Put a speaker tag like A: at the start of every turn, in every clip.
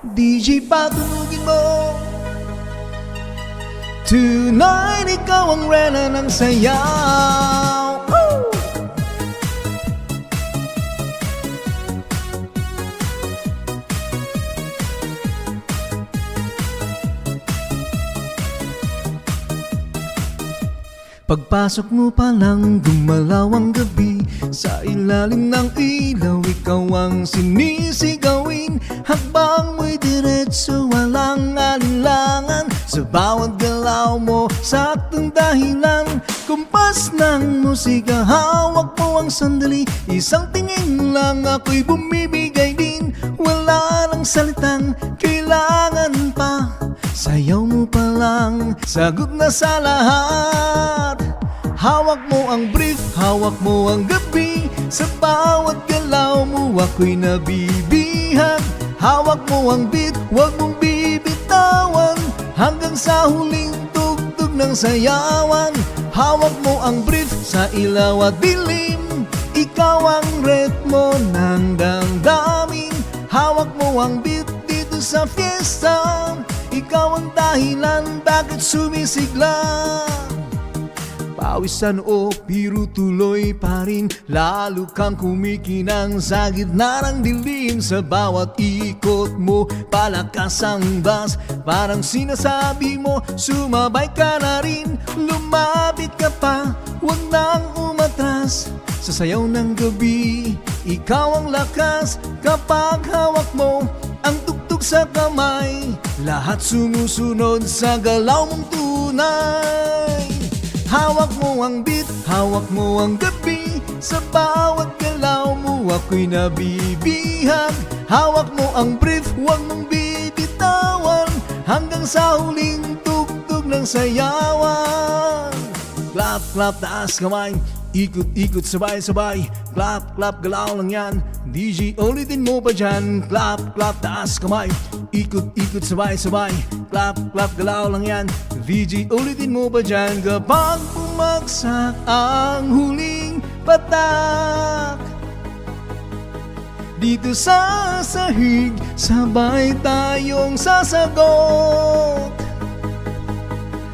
A: DJ patugin mo. Tonight, ikaw ang rena ng sayaw. Woo! Pagpasok mo pa lang, gumalaw ang gabi. Sa ilalim ng ilaw, ikaw ang sinisigawin. Hakbang mo'y diretso, walang alinlangan. Sa bawat galaw mo, saktong dahilan. Kumpas ng musika, hawak mo ang sandali. Isang tingin lang, ako'y bumibigay din. Wala nang salitang kailangan pa. Sayaw mo pa lang, sagot na sa lahat. Hawak mo ang brief, hawak mo ang gabi. Sa bawat galaw mo ako'y nabibihag. Hawak mo ang beat, huwag mong bibitawan. Hanggang sa huling tugtog ng sayawan. Hawak mo ang brief sa ilaw at dilim. Ikaw ang ritmo ng damdamin. Hawak mo ang beat dito sa fiesta. Ikaw ang dahilan bakit sumisigla. Pawisan o pero tuloy pa rin. Lalo kang kumikinang sa gitna ng dilim. Sa bawat ikot mo, palakas ang bas. Parang sinasabi mo, sumabay ka na rin. Lumapit ka pa, huwag nang umatras. Sa sayaw ng gabi, ikaw ang lakas. Kapag hawak mo ang tugtog sa kamay, lahat sumusunod sa galaw mong tunay. Hawak mo ang beat, hawak mo ang gabi. Sa bawat galaw mo ako'y nabibihag. Hawak mo ang brief, huwag mong bibitawan. Hanggang sa huling tugtog ng sayawan. Clap, clap, taas kamay. Ikot-ikot, sabay-sabay. Clap, clap, galaw lang yan. DJ, ulitin mo pa dyan. Clap, clap, taas kamay. Ikot-ikot, sabay-sabay. Clap, clap, galaw lang yan. DJ, ulitin mo pa dyan. Kapag bumagsak ang huling patak, dito sa sahig, sabay tayong sasagot.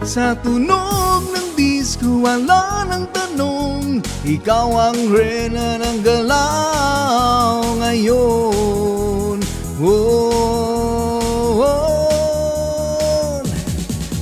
A: Sa tunog ng disco, wala nang tanong. Ikaw ang rena ng galaw ngayon. Oh, oh.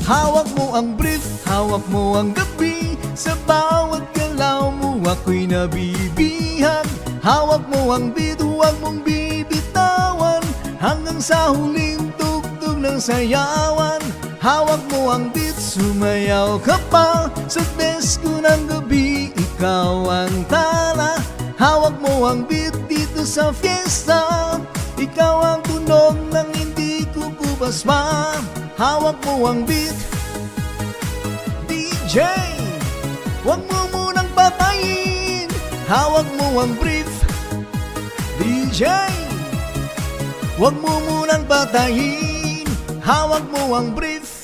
A: Hawak mo ang brief, hawak mo ang gabi. Sa bawat galaw mo ako'y nabibihag. Hawak mo ang beat, huwag mong bibitawan. Hanggang sa huling tugtog ng sayawan. Hawak mo ang beat, sumayaw ka pa. Sa disco ng gabi, ikaw ang tala. Hawak mo ang beat dito sa fiesta. Ikaw ang tunog ng hindi kukubas pa. Hawak mo ang beat, DJ, huwag mo munang patayin. Hawak mo ang brief, DJ, huwag mo munang patayin. Hawak mo ang brief,